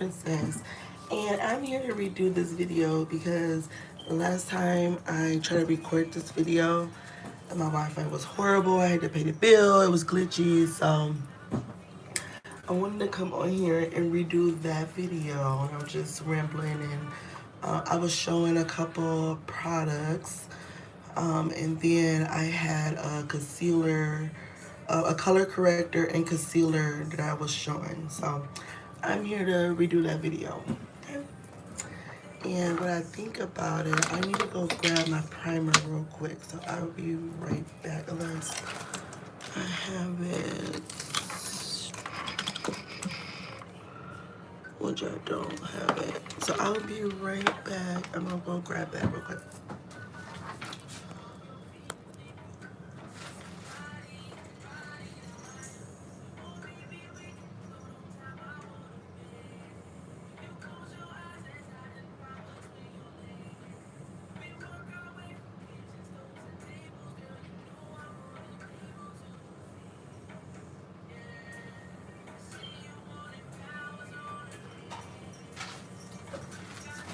Princess, and I'm here to redo this video because the last time I tried to record this video, my Wi-Fi was horrible. I had to pay the bill. It was glitchy, so I wanted to come on here and redo that video. And I'm just rambling, and I was showing a couple products, and then I had a concealer, a color corrector and concealer that I was showing. So I'm here to redo that video. Okay. And what I think about it, I need to go grab my primer real quick. So I'll be right back unless I have it. Which I don't have it. So I'll be right back. I'm gonna go grab that real quick.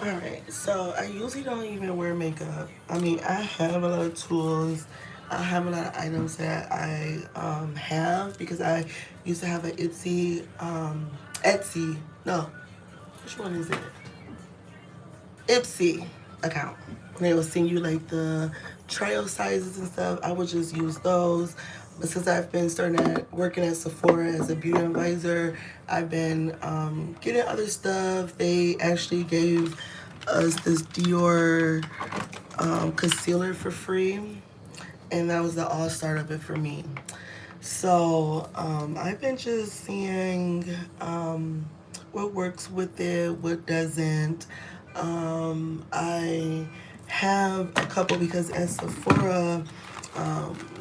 Alright, so I usually don't even wear makeup. I mean, I have a lot of tools. I have a lot of items that I have because I used to have an Etsy, no, which one is it? Ipsy account. They will send you like the trial sizes and stuff. I would just use those. But since I've been starting at working at Sephora as a beauty advisor, I've been getting other stuff. They actually gave us this Dior concealer for free, and that was the all start of it for me. So I've been just seeing what works with it, what doesn't. I have a couple because at Sephora,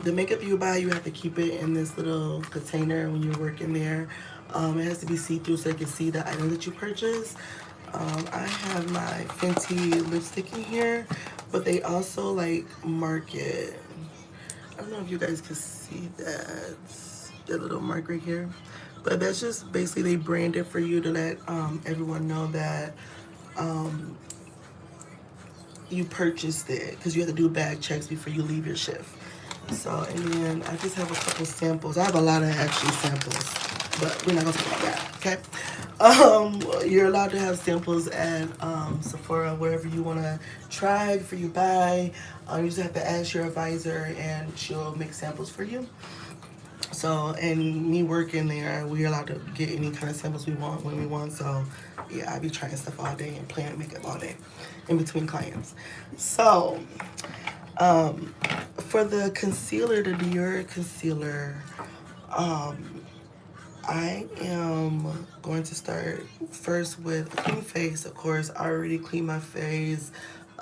the makeup you buy, you have to keep it in this little container when you're working there. It has to be see-through so you can see the item that you purchase. I have my Fenty lipstick in here, but they also like market. I don't know if you guys can see that little mark right here, but that's just basically they brand it for you to let everyone know that you purchased it because you have to do bag checks before you leave your shift. So, and then I just have a couple samples. I have a lot of actually samples, but we're not gonna talk about that, okay? You're allowed to have samples at Sephora, wherever you wanna try before you buy. You just have to ask your advisor and she'll make samples for you. So, and me working there, we're allowed to get any kind of samples we want when we want. So, yeah, I be trying stuff all day and playing makeup all day in between clients. So, for the concealer, the Dior concealer, I am going to start first with a clean face. Of course, I already cleaned my face.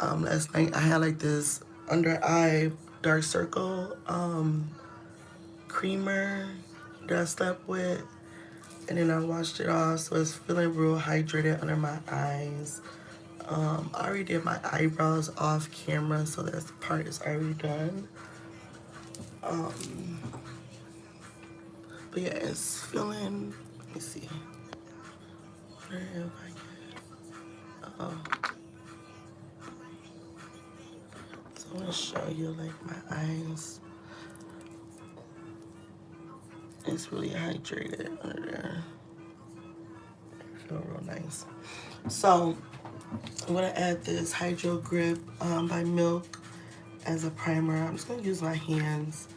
Last night I had like this under eye dark circle creamer that I slept with, and then I washed it off, so it's feeling real hydrated under my eyes. I already did my eyebrows off camera, so that part is already done. But yeah, it's feeling. Let me see. Where if I get? Oh, so I'm gonna show you like my eyes. It's really hydrated under there. I feel real nice. So I'm gonna add this Hydro Grip by Milk as a primer. I'm just gonna use my hands.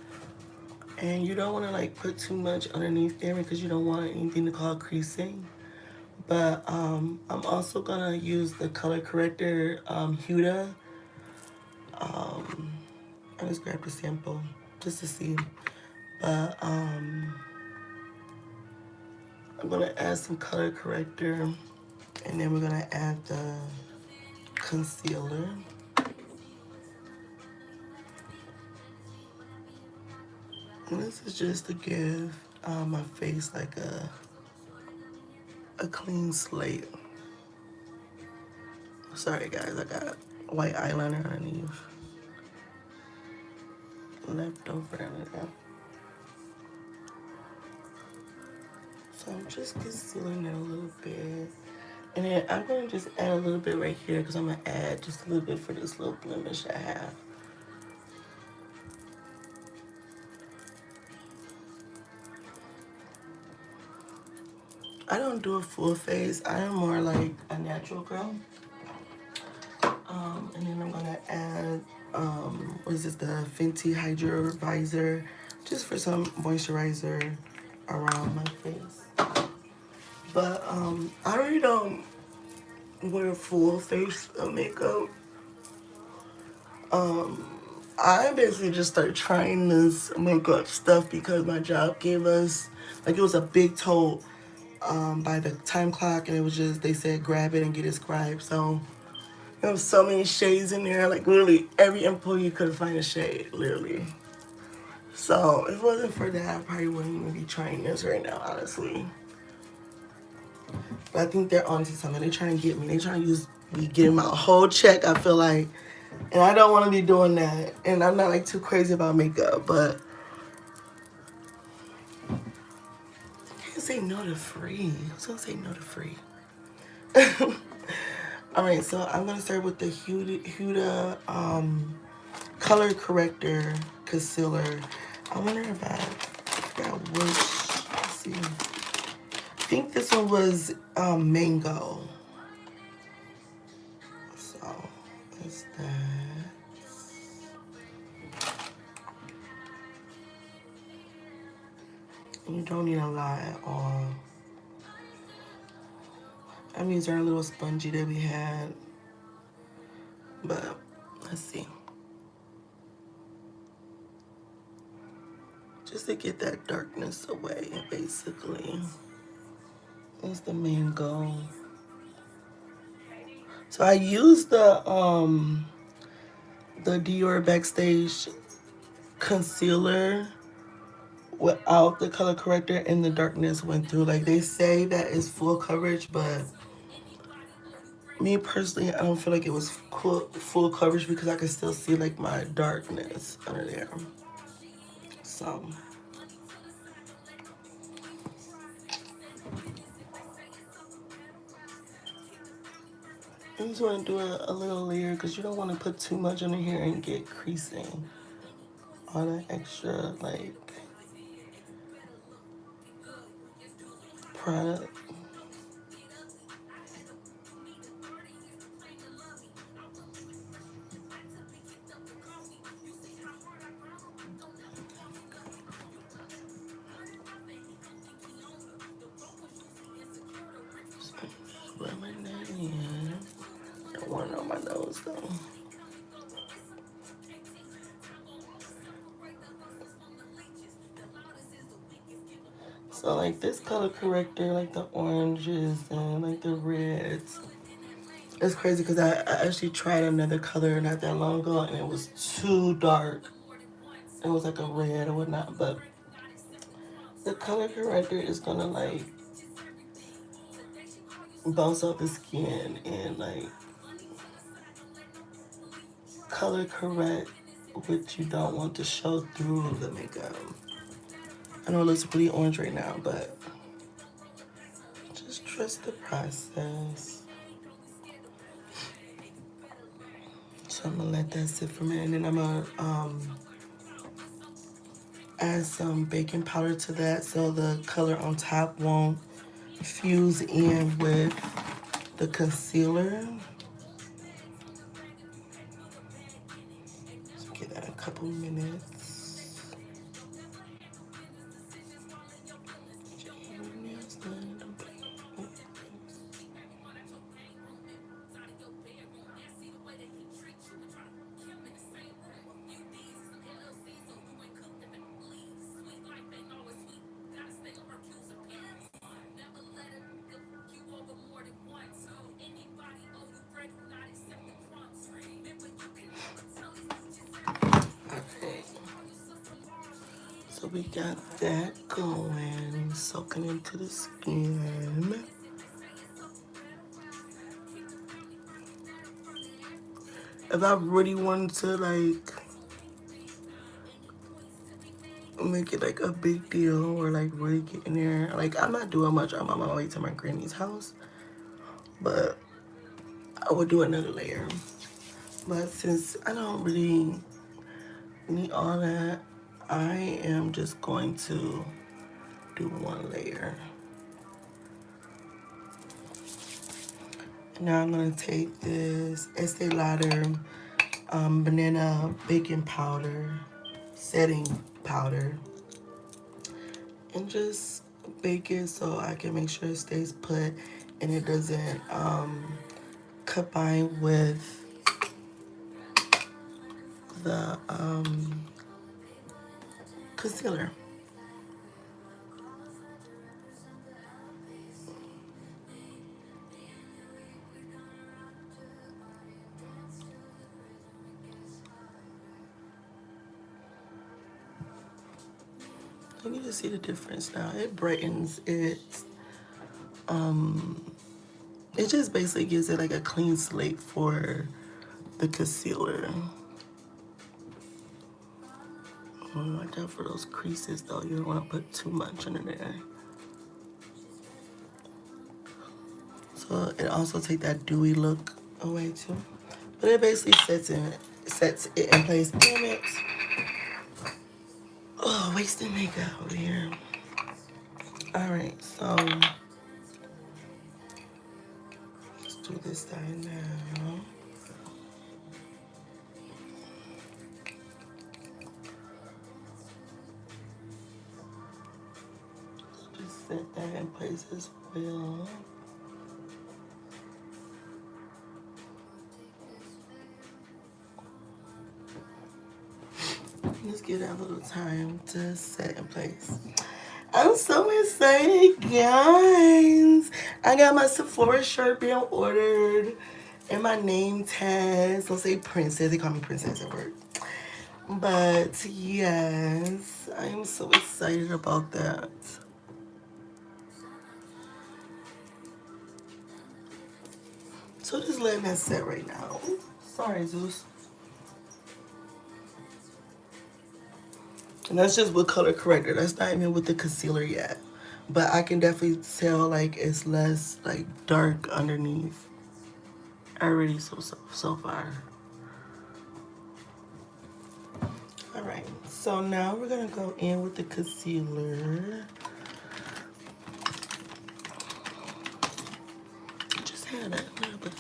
And you don't want to like put too much underneath there because you don't want anything to cause creasing. But I'm also gonna use the color corrector Huda. I just grabbed a sample just to see. But I'm gonna add some color corrector, and then we're gonna add the concealer. And this is just to give my face like a clean slate. Sorry guys, I got white eyeliner underneath. Left over under there. So I'm just concealing it a little bit. And then I'm going to just add a little bit right here because I'm going to add just a little bit for this little blemish I have. I don't do a full face. I am more like a natural girl. And then I'm going to add, what is this, the Fenty Hydro Visor, just for some moisturizer around my face. But I really don't wear full face of makeup. I basically just started trying this makeup stuff because my job gave us, like, it was a big tote by the time clock, and it was just, they said grab it and get it scribed. So there was so many shades in there, like literally every employee could find a shade, literally. So if it wasn't for that, I probably wouldn't even be trying this right now, honestly. But I think they're onto something. They're trying to get me. They're trying to use me, getting my whole check, I feel like. And I don't want to be doing that. And I'm not like too crazy about makeup, but I can't say no to free. Who's gonna say no to free? Alright, so I'm gonna start with the Huda Color Corrector Concealer. I wonder if I forgot which. Let's see. I think this one was Mango. So that's that. You don't need a lot at all. I'm using our little spongy that we had. But let's see. Just to get that darkness away, basically. That's the main goal. So I used the Dior Backstage concealer without the color corrector, and the darkness went through. Like, they say that is full coverage, but me personally, I don't feel like it was full coverage because I could still see like my darkness under there. So I just want to do a little layer because you don't want to put too much under here and get creasing. All that extra like product. Rub my nose in. Don't want it on my nose though. So like this color corrector, like the oranges and like the reds, it's crazy because I actually tried another color not that long ago and it was too dark. It was like a red or whatnot, but the color corrector is gonna like bounce off the skin and like color correct what you don't want to show through the makeup. I know it looks pretty orange right now, but just trust the process. So I'm gonna let that sit for a minute, and then I'm gonna add some baking powder to that so the color on top won't fuse in with the concealer. So give that a couple minutes. So we got that going, soaking into the skin. If I really wanted to like make it like a big deal or like really get in there, like I'm not doing much. I'm on my way to my granny's house. but I would do another layer. But since I don't really need all that, I am just going to do one layer. Now I'm gonna take this Estee Lauder banana baking powder, setting powder, and just bake it so I can make sure it stays put and it doesn't combine with the concealer. You can just see the difference now. It brightens it. It just basically gives it like a clean slate for the concealer. Watch out for those creases though. You don't want to put too much under there. So it also take that dewy look away too. But it basically sets it in place. Damn it. Oh, wasting makeup over here. Alright, so let's do this side now. Just set that in place as well. Just give that a little time to set in place. I'm so excited, guys. I got my Sephora shirt being ordered and my name tags. Don't say princess. They call me princess at work. But yes, I'm so excited about that. So just letting that set right now. Sorry, Zeus. And that's just with color corrector. That's not even with the concealer yet. But I can definitely tell like it's less like dark underneath. Already so far. Alright, so now we're gonna go in with the concealer. Just had that a little bit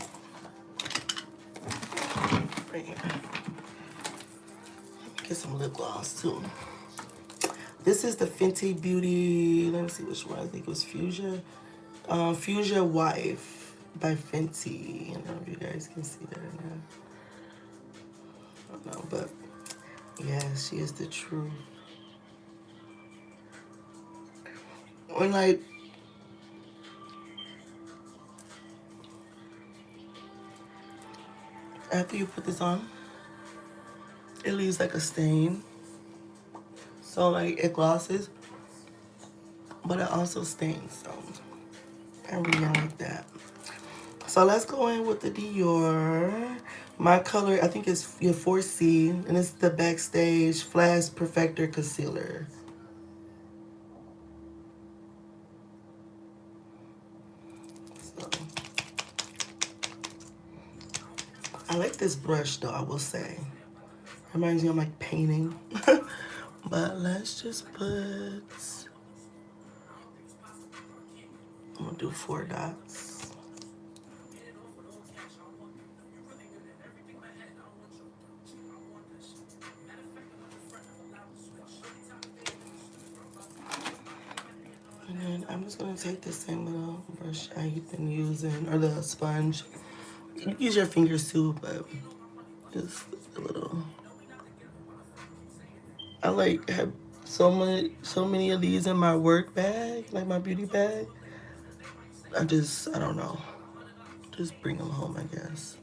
right here. Let me get some lip gloss too. This is the Fenty Beauty, let me see which one, I think it was Fuchsia. Fuchsia Wife by Fenty. I don't know if you guys can see that or not. I don't know, but yeah, she is the truth. When like, after you put this on, it leaves like a stain. So like it glosses, but it also stains, so I really don't like that. So let's go in with the Dior. My color, I think it's your 4C, and it's the Backstage Flash Perfector Concealer. So, I like this brush though, I will say. Reminds me of like painting. But let's just put, I'm gonna do 4 dots. And then I'm just gonna take the same little brush I've been using, or the sponge. You can use your fingers too, but just a little. I like have so many of these in my work bag, like my beauty bag. I don't know. Just bring them home, I guess.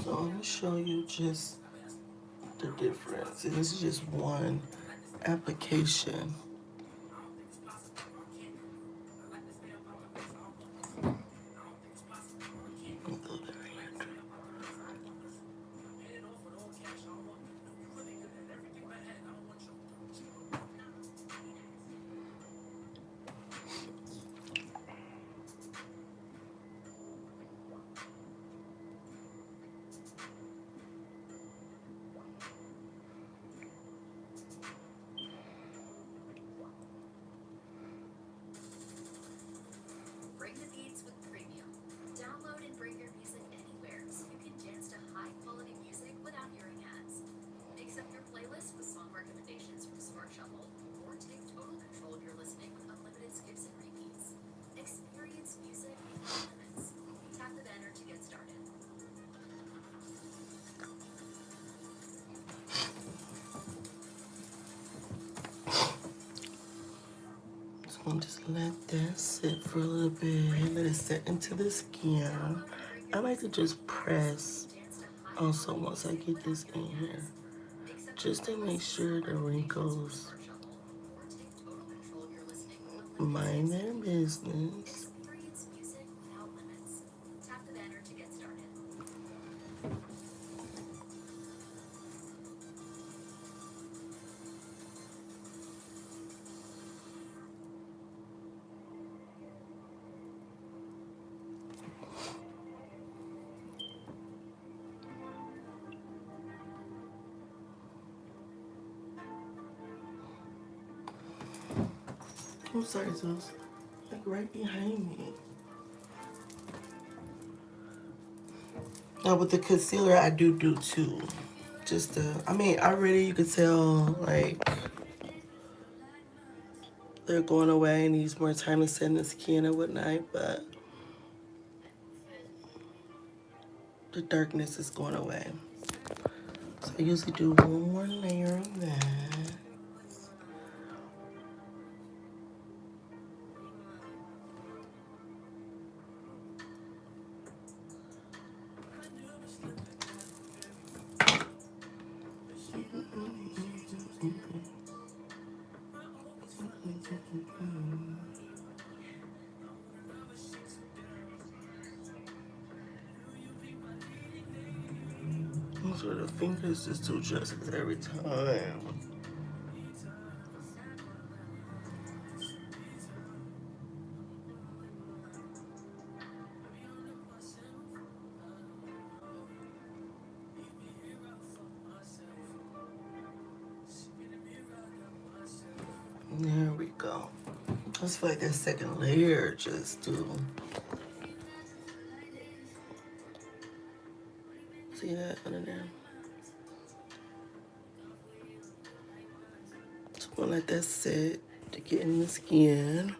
So I'm gonna show you just the difference. And this is just one application. So just let that sit for a little bit. Let it set into the skin. I like to just press also once I get this in here, just to make sure the wrinkles mind their business. I'm sorry, Sus. Like right behind me. Now with the concealer, I do too. Just I mean, already you could tell like they're going away and needs more time to set in the skin and whatnot, but the darkness is going away. So I usually do one more layer of that. So the fingers just do justice every time. There we go. I just feel like that second layer just do. See that under there? Just want to let that sit to get in the skin.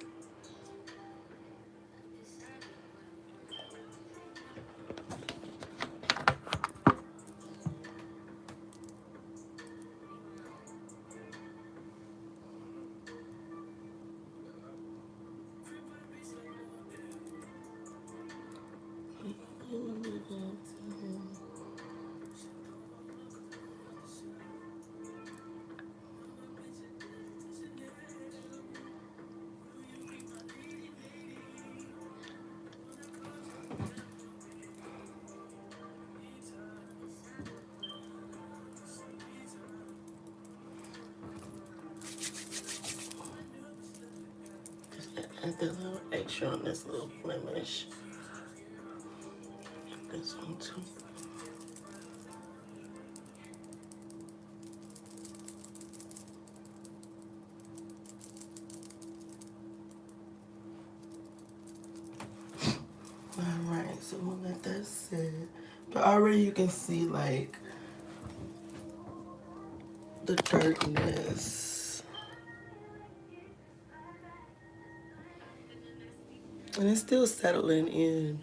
Add that little extra on this little blemish. This one too. Alright, so we'll let that sit. But already you can see like the darkness. And it's still settling in.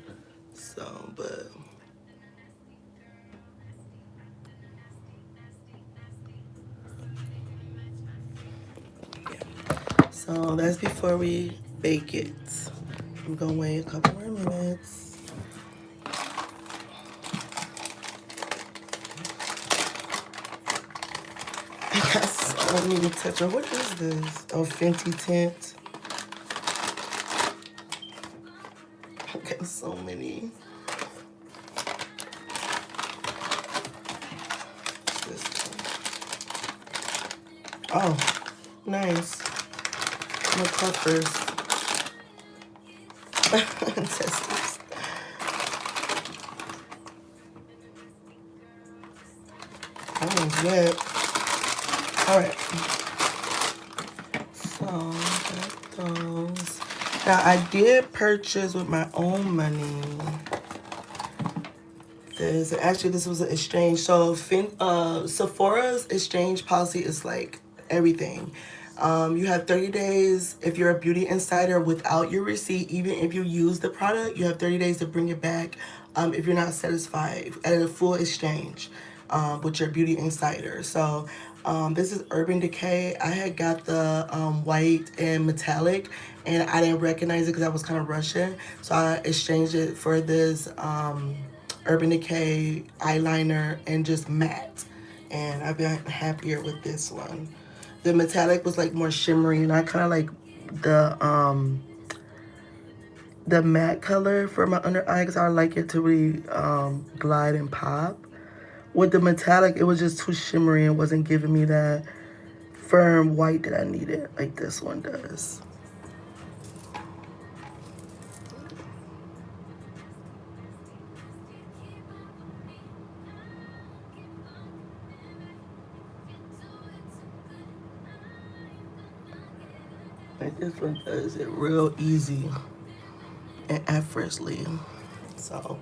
So, but yeah. So that's before we bake it. I'm gonna wait a couple more minutes. don't need to touch it. What is this? Oh, Fenty tint. Okay, so many. Oh, nice. No clippers. Testes. That one's wet. Alright. So, got those. Now, I did purchase with my own money. This was an exchange. So, Sephora's exchange policy is like everything. You have 30 days if you're a beauty insider without your receipt. Even if you use the product, you have 30 days to bring it back if you're not satisfied at a full exchange with your beauty insider. So this is Urban Decay. I had got the white and metallic, and I didn't recognize it because I was kind of rushing. So I exchanged it for this Urban Decay eyeliner and just matte. And I've been happier with this one. The metallic was like more shimmery, and I kind of like the matte color for my under eye because I like it to really glide and pop. With the metallic, it was just too shimmery and wasn't giving me that firm white that I needed like this one does. Like this one does it real easy and effortlessly. So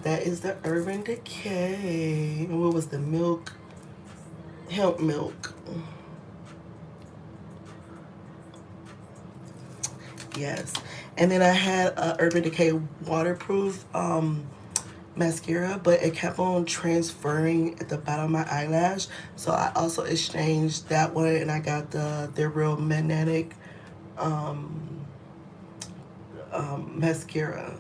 that is the Urban Decay. And what was the milk? Hemp milk. Yes. And then I had a Urban Decay waterproof mascara, but it kept on transferring at the bottom of my eyelash. So I also exchanged that one, and I got the Real Magnetic mascara.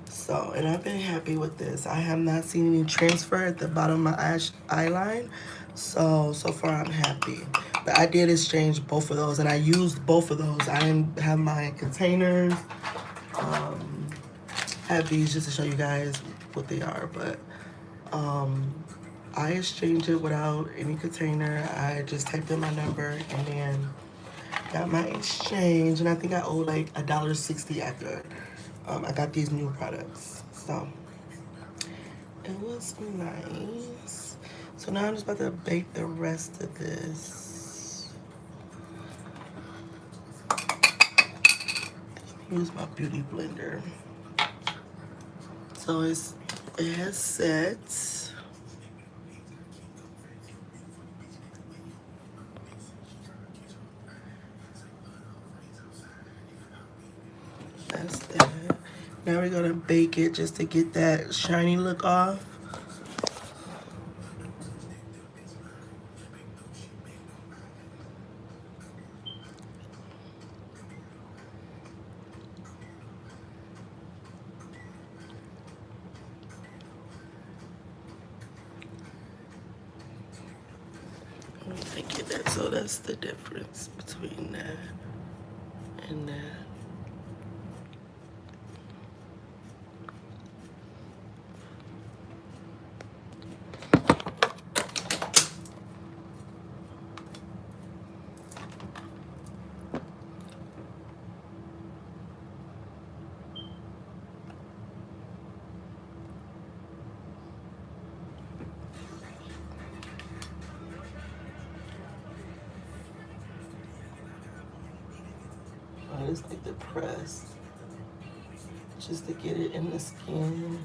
So, and I've been happy with this. I have not seen any transfer at the bottom of my eyeline. So far I'm happy. But I did exchange both of those, and I used both of those. I didn't have my containers. I have these just to show you guys what they are, but I exchanged it without any container. I just typed in my number and then got my exchange, and I think I owe like $1.60 after I got these new products. So it was nice. So now I'm just about to bake the rest of this. Use my beauty blender. So it has set. That's that. Now we're gonna bake it just to get that shiny look off. I get that, so that's the difference between that and that. I just like to press just to get it in the skin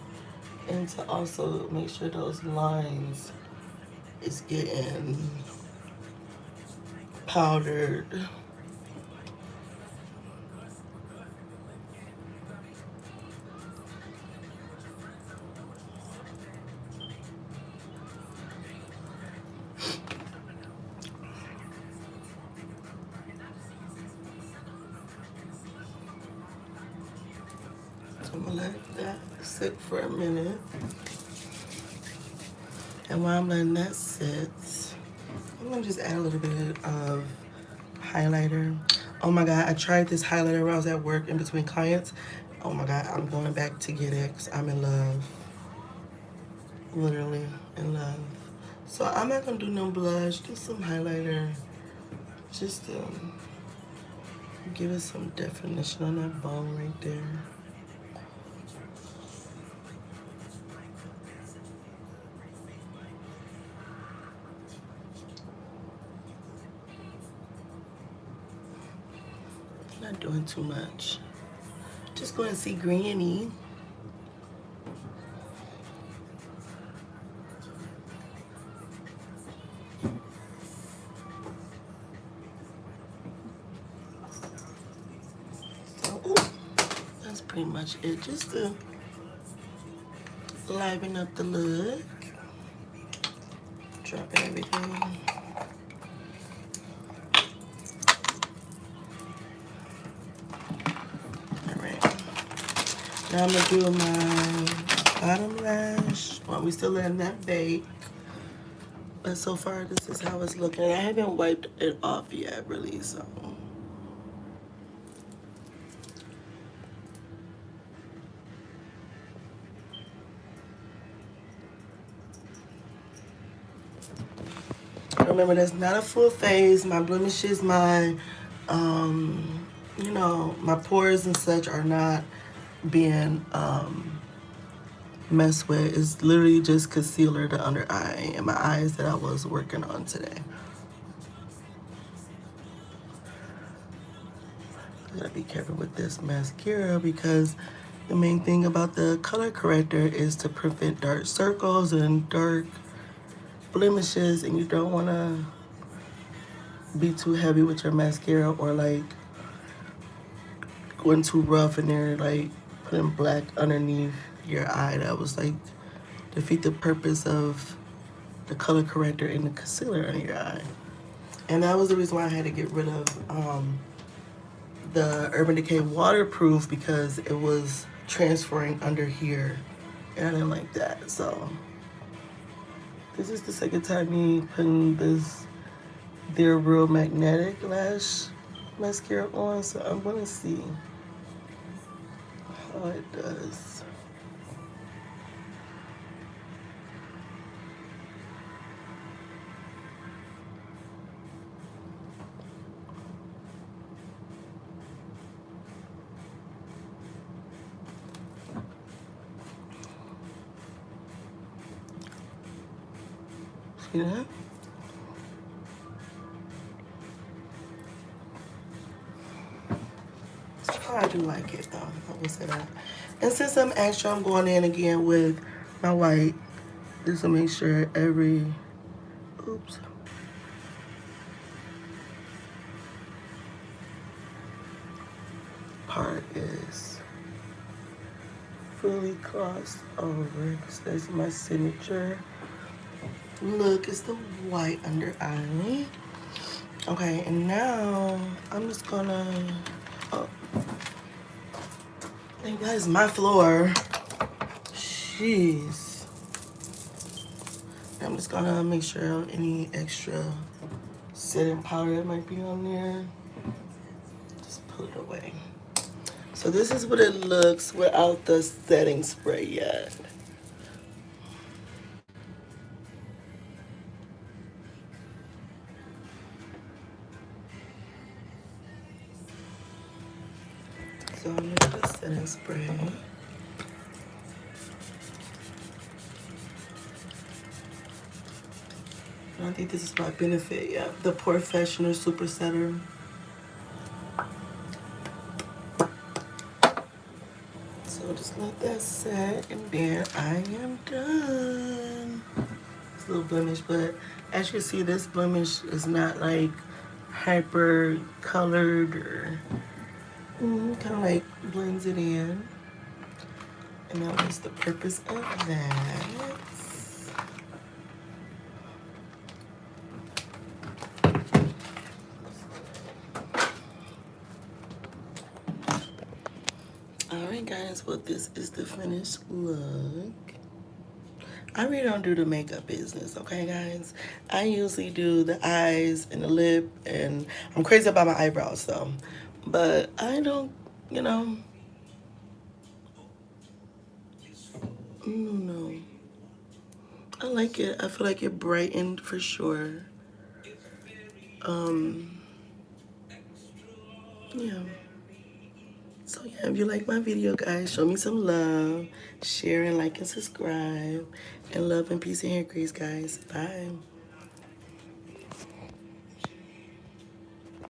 and to also make sure those lines is getting powdered. So I'm gonna let that sit for a minute. And while I'm letting that sit, let I'm gonna just add a little bit of highlighter. Oh my God, I tried this highlighter when I was at work in between clients. Oh my God, I'm going back to get it because I'm in love. Literally in love. So I'm not gonna do no blush, just some highlighter. Just to give it some definition on that bone right there. Not doing too much. Just going to see Granny. So, ooh, that's pretty much it. Just to liven up the look. Dropping everything. Alright. Now I'm going to do my bottom lash. Well, we still letting that bake. But so far, this is how it's looking. I haven't wiped it off yet, really, so. Remember, that's not a full face. My blemishes, my, you know, my pores and such are not being messed with. It's literally just concealer, the under eye, and my eyes that I was working on today. I gotta be careful with this mascara because the main thing about the color corrector is to prevent dark circles and dark blemishes, and you don't want to be too heavy with your mascara or like going too rough in there, like putting black underneath your eye. That was like defeat the purpose of the color corrector and the concealer under your eye. And that was the reason why I had to get rid of the Urban Decay waterproof, because it was transferring under here and I didn't like that. So this is the second time me putting this They're Real Magnetic Lash mascara on, so I'm gonna see how it does. See that? Oh, I do like it though. I will say that. And since I'm extra, I'm going in again with my white just to make sure every part is fully crossed over. So that's my signature look. It's the white under eye. Okay, and now I'm just gonna. Oh, I think that is my floor. Jeez. I'm just gonna make sure any extra setting powder that might be on there, just put it away. So this is what it looks without the setting spray yet. So I'm gonna put the setting spray. I think this is my Benefit, yeah. The Professional Super Setter. So just let that set, and then I am done. It's a little blemish, but as you can see, this blemish is not like hyper colored or kind of like blends it in. And that was the purpose of that. Alright guys, well this is the finished look. I really don't do the makeup business, okay, guys? I usually do the eyes and the lip, and I'm crazy about my eyebrows, though. But I don't, you know, no. I like it. I feel like it brightened for sure. Um, yeah. So yeah, if you like my video, guys, show me some love, share and like and subscribe, and love and peace and hair grease, guys. Bye.